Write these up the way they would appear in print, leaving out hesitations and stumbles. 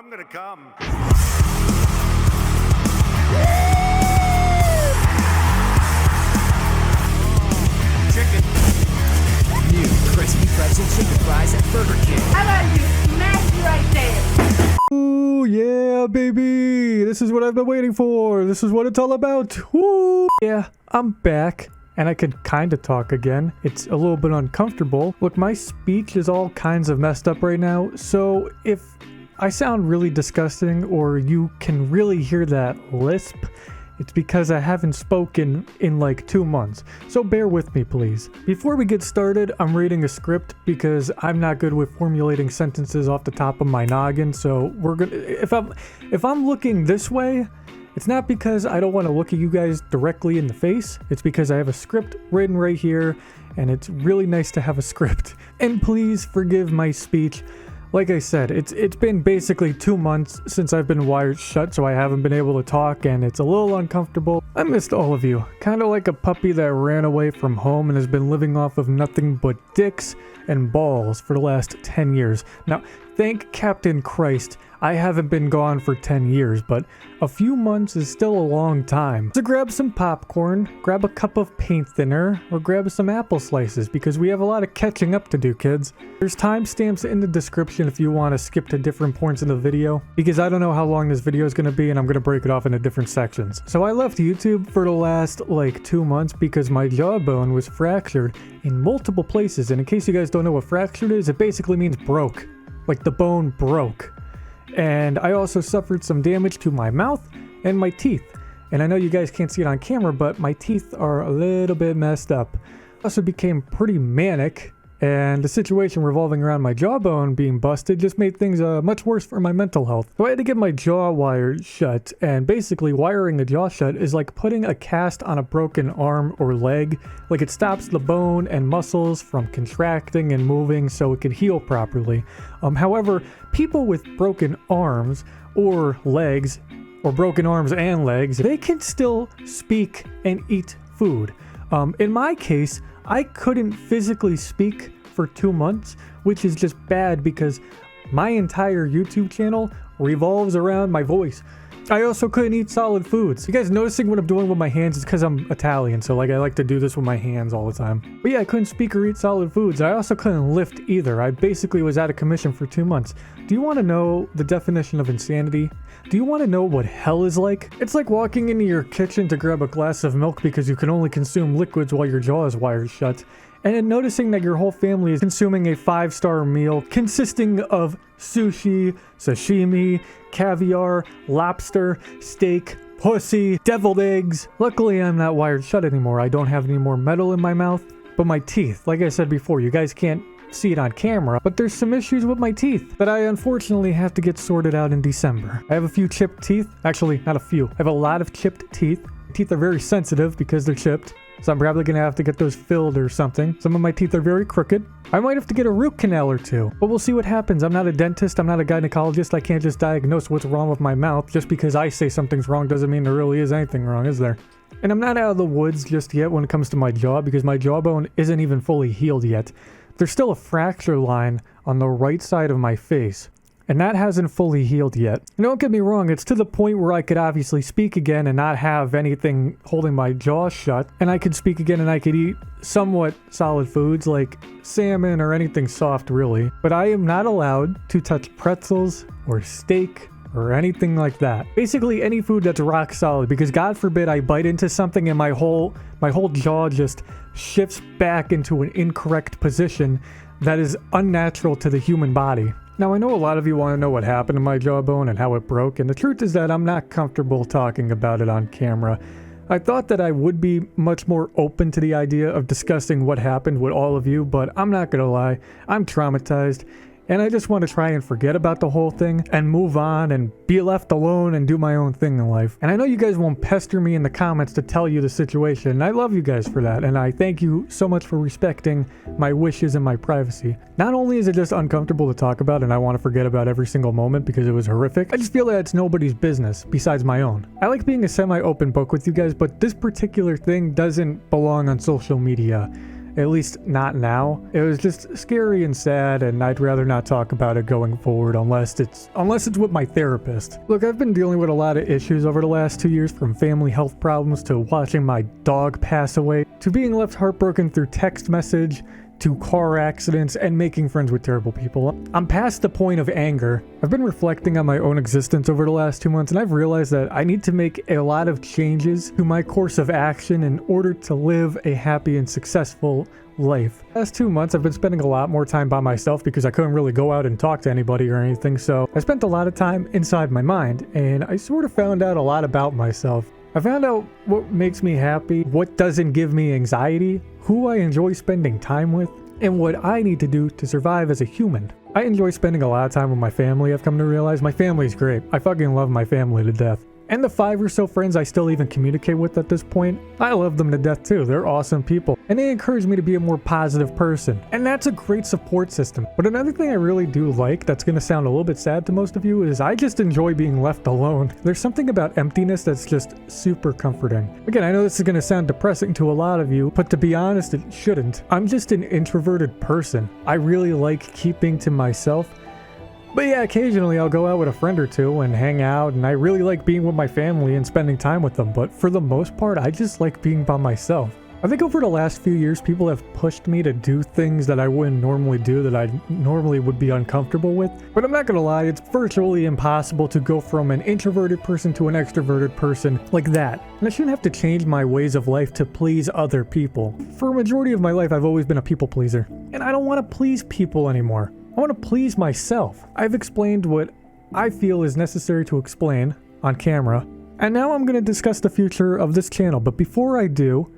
I'm gonna come. Chicken. New crispy pretzel chicken fries at Burger King. How about you smash it right there? Ooh, yeah, baby. This is what I've been waiting for. This is what it's all about. Woo! Yeah, I'm back. And I could kind of talk again. It's a little bit uncomfortable. Look, my speech is all kinds of messed up right now. So if I sound really disgusting or you can really hear that lisp, it's because I haven't spoken in like 2 months. So bear with me, please. Before we get started, I'm reading a script because I'm not good with formulating sentences off the top of my noggin. So we're gonna, if I'm looking this way, it's not because I don't want to look at you guys directly in the face. It's because I have a script written right here, and it's really nice to have a script. And please forgive my speech. Like I said, it's been basically 2 months since I've been wired shut, so I haven't been able to talk, and it's a little uncomfortable. I missed all of you. Kind of like a puppy that ran away from home and has been living off of nothing but dicks and balls for the last 10 years. Now, thank Captain Christ, I haven't been gone for 10 years, but a few months is still a long time. So grab some popcorn, grab a cup of paint thinner, or grab some apple slices, because we have a lot of catching up to do, kids. There's timestamps in the description if you want to skip to different points in the video, because I don't know how long this video is going to be, and I'm going to break it off into different sections. So I left YouTube for the last, like, 2 months because my jawbone was fractured in multiple places, and in case you guys don't know what fractured is, it basically means broke. Like the bone broke. And I also suffered some damage to my mouth and my teeth. And I know you guys can't see it on camera, but my teeth are a little bit messed up. I also became pretty manic, and the situation revolving around my jawbone being busted just made things much worse for my mental health. So I had to get my jaw wired shut, and basically wiring a jaw shut is like putting a cast on a broken arm or leg. Like, it stops the bone and muscles from contracting and moving so it can heal properly. However, people with broken arms or legs, or broken arms and legs, they can still speak and eat food. In my case, I couldn't physically speak for 2 months, which is just bad because my entire YouTube channel revolves around my voice. I also couldn't eat solid foods. You guys noticing what I'm doing with my hands? It's because I'm Italian, so like I like to do this with my hands all the time. But yeah, I couldn't speak or eat solid foods. I also couldn't lift either. I basically was out of commission for 2 months. Do you want to know the definition of insanity? Do you want to know what hell is like? It's like walking into your kitchen to grab a glass of milk because you can only consume liquids while your jaw is wired shut, and then noticing that your whole family is consuming a 5-star meal consisting of sushi, sashimi, caviar, lobster, steak, pussy, deviled eggs. Luckily, I'm not wired shut anymore. I don't have any more metal in my mouth, but my teeth, like I said before, you guys can't see it on camera, but there's some issues with my teeth that I unfortunately have to get sorted out in December. I have a few chipped teeth. Actually, not a few. I have a lot of chipped teeth. My teeth are very sensitive because they're chipped, so I'm probably gonna have to get those filled or something. Some of my teeth are very crooked. I might have to get a root canal or two, but we'll see what happens. I'm not a dentist. I'm not a gynecologist. I can't just diagnose what's wrong with my mouth. Just because I say something's wrong doesn't mean there really is anything wrong, is there? And I'm not out of the woods just yet when it comes to my jaw, because my jawbone isn't even fully healed yet. There's still a fracture line on the right side of my face, and that hasn't fully healed yet. And don't get me wrong, it's to the point where I could obviously speak again and not have anything holding my jaw shut, and I could speak again and I could eat somewhat solid foods like salmon or anything soft, really. But I am not allowed to touch pretzels or steak or anything like that. Basically any food that's rock solid, because God forbid I bite into something and my whole jaw just shifts back into an incorrect position that is unnatural to the human body. Now, I know a lot of you want to know what happened to my jawbone and how it broke, and the truth is that I'm not comfortable talking about it on camera. I thought that I would be much more open to the idea of discussing what happened with all of you, but I'm not gonna lie, I'm traumatized. And I just want to try and forget about the whole thing and move on and be left alone and do my own thing in life. And I know you guys won't pester me in the comments to tell you the situation, and I love you guys for that, and I thank you so much for respecting my wishes and my privacy. Not only is it just uncomfortable to talk about and I want to forget about every single moment because it was horrific, I just feel that it's nobody's business besides my own. I like being a semi-open book with you guys, but this particular thing doesn't belong on social media. at least not now. It was just scary and sad, and I'd rather not talk about it going forward unless it's with my therapist. Look, I've been dealing with a lot of issues over the last 2 years, from family health problems to watching my dog pass away to being left heartbroken through text message to car accidents and making friends with terrible people. I'm past the point of anger. I've been reflecting on my own existence over the last 2 months, and I've realized that I need to make a lot of changes to my course of action in order to live a happy and successful life. The last 2 months I've been spending a lot more time by myself because I couldn't really go out and talk to anybody or anything, so I spent a lot of time inside my mind, and I sort of found out a lot about myself. I found out what makes me happy, what doesn't give me anxiety, who I enjoy spending time with, and what I need to do to survive as a human. I enjoy spending a lot of time with my family. I've come to realize my family's great. I fucking love my family to death. And the 5 or so friends I still even communicate with at this point, I love them to death too. They're awesome people. And they encourage me to be a more positive person. And that's a great support system. But another thing I really do like, that's gonna sound a little bit sad to most of you, is I just enjoy being left alone. There's something about emptiness that's just super comforting. Again, I know this is gonna sound depressing to a lot of you, but to be honest, it shouldn't. I'm just an introverted person. I really like keeping to myself. But yeah, occasionally I'll go out with a friend or two and hang out, and I really like being with my family and spending time with them, but for the most part, I just like being by myself. I think over the last few years, people have pushed me to do things that I wouldn't normally do, that I normally would be uncomfortable with. But I'm not gonna lie, it's virtually impossible to go from an introverted person to an extroverted person like that. And I shouldn't have to change my ways of life to please other people. For a majority of my life, I've always been a people pleaser, and I don't want to please people anymore. I want to please myself. I've explained what I feel is necessary to explain on camera, and now I'm going to discuss the future of this channel. But before I do,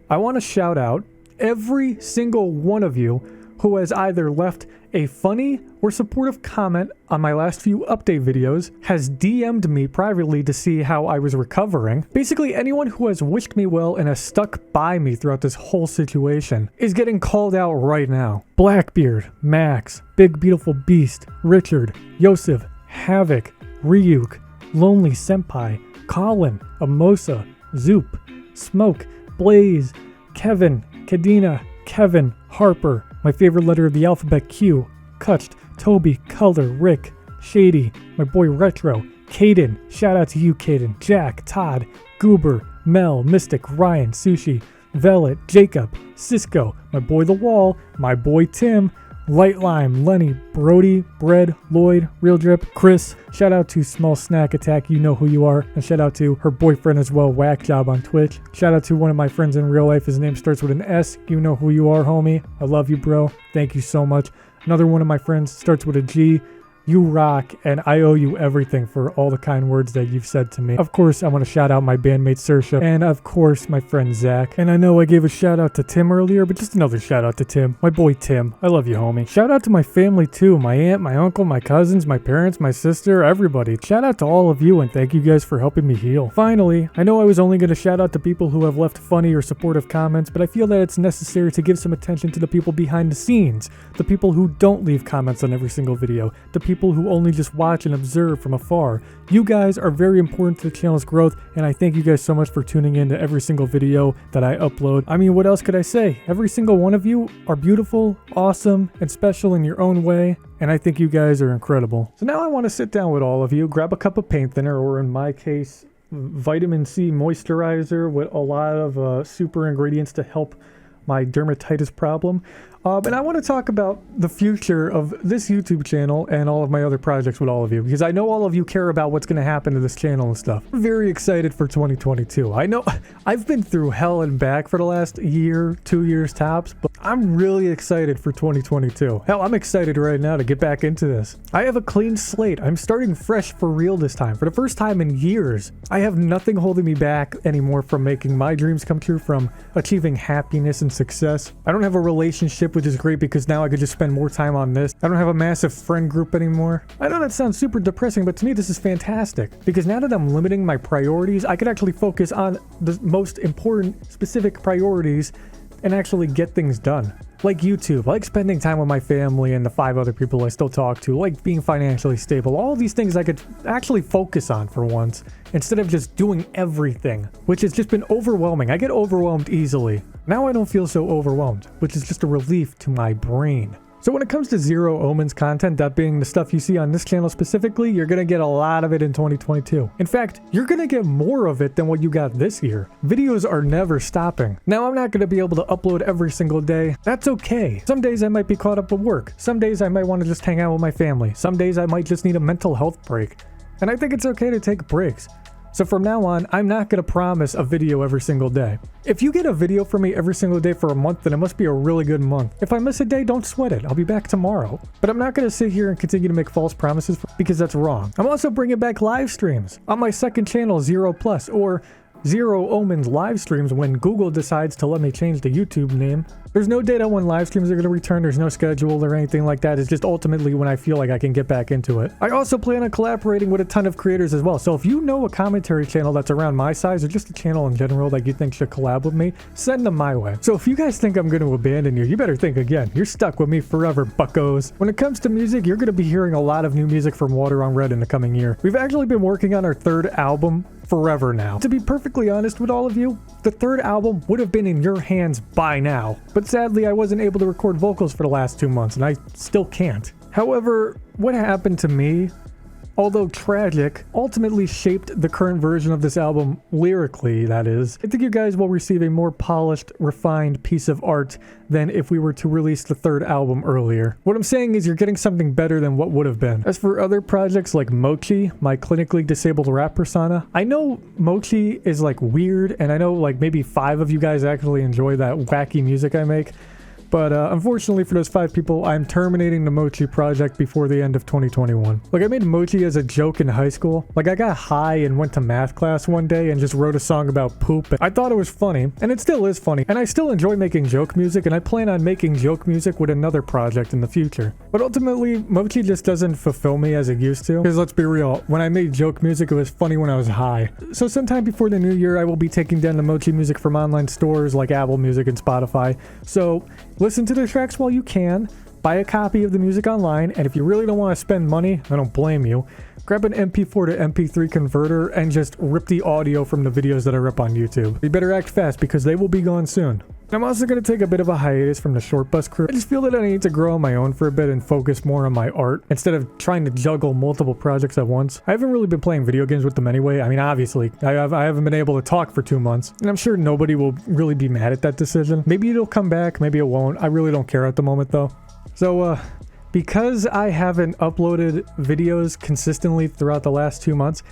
I want to shout out every single one of you who has either left a funny or supportive comment on my last few update videos, has DM'd me privately to see how I was recovering. Basically, anyone who has wished me well and has stuck by me throughout this whole situation is getting called out right now. Blackbeard, Max, Big Beautiful Beast, Richard, Yosef, Havoc, Ryuk, Lonely Senpai, Colin, Amosa, Zoop, Smoke, Blaze, Kevin, Kadena, Kevin, Harper, my favorite letter of the alphabet Q, Kutched, Toby, Color, Rick, Shady, my boy Retro, Caden, shout out to you Caden, Jack, Todd, Goober, Mel, Mystic, Ryan, Sushi, Velvet, Jacob, Cisco, my boy The Wall, my boy Tim, Light Lime, Lenny, Brody, Bread, Lloyd, Real Drip, Chris, shout out to Small Snack Attack, you know who you are, and shout out to her boyfriend as well, Whack Job on Twitch. Shout out to one of my friends in real life, his name starts with an S, you know who you are, homie. I love you, bro. Thank you so much. Another one of my friends starts with a G. You rock, and I owe you everything for all the kind words that you've said to me. Of course, I want to shout out my bandmate Saoirse, and of course, my friend Zach. And I know I gave a shout out to Tim earlier, but just another shout out to Tim. My boy Tim. I love you, homie. Shout out to my family too. My aunt, my uncle, my cousins, my parents, my sister, everybody. Shout out to all of you, and thank you guys for helping me heal. Finally, I know I was only going to shout out to people who have left funny or supportive comments, but I feel that it's necessary to give some attention to the people behind the scenes. The people who don't leave comments on every single video. The people who only just watch and observe from afar. You guys are very important to the channel's growth, and I thank you guys so much for tuning in to every single video that I upload. I mean, what else could I say? Every single one of you are beautiful, awesome, and special in your own way, and I think you guys are incredible. So now I want to sit down with all of you, grab a cup of paint thinner, or in my case, vitamin C moisturizer with a lot of super ingredients to help my dermatitis problem. And I want to talk about the future of this YouTube channel and all of my other projects with all of you, because I know all of you care about what's going to happen to this channel and stuff. I'm very excited for 2022. I know I've been through hell and back for the last year, 2 years tops, but I'm really excited for 2022. Hell, I'm excited right now to get back into this. I have a clean slate. I'm starting fresh for real this time. For the first time in years, I have nothing holding me back anymore from making my dreams come true, from achieving happiness and success. I don't have a relationship, which is great because now I could just spend more time on this. I don't have a massive friend group anymore. I know that sounds super depressing, but to me this is fantastic, because now that I'm limiting my priorities, I could actually focus on the most important specific priorities and actually get things done. Like YouTube, like spending time with my family and the 5 other people I still talk to, like being financially stable. All these things I could actually focus on for once, instead of just doing everything, which has just been overwhelming. I get overwhelmed easily. Now I don't feel so overwhelmed, which is just a relief to my brain. So when it comes to ZeroOmens content, that being the stuff you see on this channel specifically, you're gonna get a lot of it in 2022. In fact, you're gonna get more of it than what you got this year. Videos are never stopping. Now, I'm not gonna be able to upload every single day. That's okay. Some days I might be caught up with work. Some days I might want to just hang out with my family. Some days I might just need a mental health break. And I think it's okay to take breaks. So from now on, I'm not going to promise a video every single day. If you get a video from me every single day for a month, then it must be a really good month. If I miss a day, don't sweat it. I'll be back tomorrow. But I'm not going to sit here and continue to make false promises because that's wrong. I'm also bringing back live streams on my second channel, Zero Plus, or ZeroOmens live streams when Google decides to let me change the YouTube name. There's no date on when live streams are going to return. There's no schedule or anything like that. It's just ultimately when I feel like I can get back into it. I also plan on collaborating with a ton of creators as well. So if you know a commentary channel that's around my size or just a channel in general that you think should collab with me, send them my way. So if you guys think I'm going to abandon you, you better think again. You're stuck with me forever, buckos. When it comes to music, you're going to be hearing a lot of new music from Water on Red in the coming year. We've actually been working on our 3rd album forever now. To be perfectly honest with all of you, the 3rd album would have been in your hands by now. But sadly, I wasn't able to record vocals for the last 2 months, and I still can't. However, what happened to me, although tragic, ultimately shaped the current version of this album lyrically, that is. I think you guys will receive a more polished, refined piece of art than if we were to release the 3rd album earlier. What I'm saying is you're getting something better than what would have been. As for other projects like Mochi, my clinically disabled rap persona, I know Mochi is like weird, and I know like maybe 5 of you guys actually enjoy that wacky music I make. But unfortunately for those 5 people, I'm terminating the Mochi project before the end of 2021. Like, I made Mochi as a joke in high school. Like, I got high and went to math class one day and just wrote a song about poop. I thought it was funny, and it still is funny. And I still enjoy making joke music, and I plan on making joke music with another project in the future. But ultimately, Mochi just doesn't fulfill me as it used to. Because let's be real, when I made joke music, it was funny when I was high. So sometime before the new year, I will be taking down the Mochi music from online stores like Apple Music and Spotify. So listen to the tracks while you can, buy a copy of the music online, and if you really don't want to spend money, I don't blame you, grab an MP4 to MP3 converter and just rip the audio from the videos that I rip on YouTube. You better act fast because they will be gone soon. I'm also going to take a bit of a hiatus from the Short Bus crew. I just feel that I need to grow on my own for a bit and focus more on my art instead of trying to juggle multiple projects at once. I haven't really been playing video games with them anyway. I mean, obviously, I haven't been able to talk for 2 months, and I'm sure nobody will really be mad at that decision. Maybe it'll come back, maybe it won't. I really don't care at the moment though. So, because I haven't uploaded videos consistently throughout the last 2 months,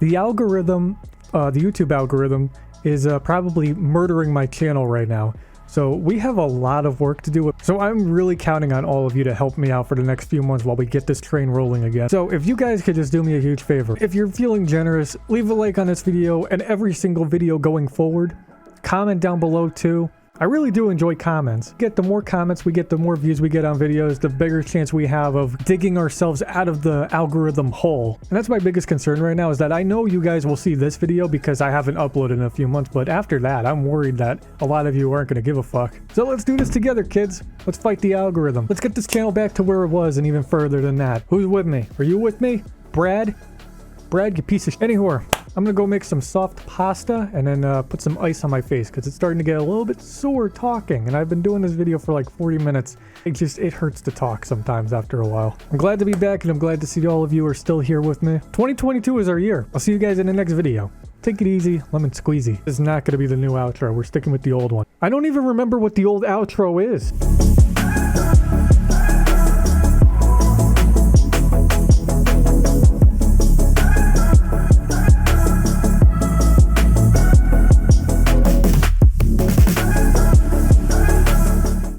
the algorithm, the YouTube algorithm, is probably murdering my channel right now. So we have a lot of work to do. So I'm really counting on all of you to help me out for the next few months while we get this train rolling again. So if you guys could just do me a huge favor, if you're feeling generous, leave a like on this video and every single video going forward. Comment down below too. I really do enjoy comments. The more comments we get, the more views we get on videos, the bigger chance we have of digging ourselves out of the algorithm hole. And that's my biggest concern right now, is that I know you guys will see this video because I haven't uploaded in a few months, but after that, I'm worried that a lot of you aren't going to give a fuck. So let's do this together, kids. Let's fight the algorithm. Let's get this channel back to where it was and even further than that. Who's with me? Are you with me? Brad? Brad, you piece of shit. Anyhow, I'm gonna go make some soft pasta and then put some ice on my face because it's starting to get a little bit sore talking, and I've been doing this video for like 40 minutes. It hurts to talk sometimes after a while. I'm glad to be back, and I'm glad to see all of you are still here with me. 2022 is our year. I'll see you guys in the next video. Take it easy, lemon squeezy. This is not gonna be the new outro. We're sticking with the old one. I don't even remember what the old outro is.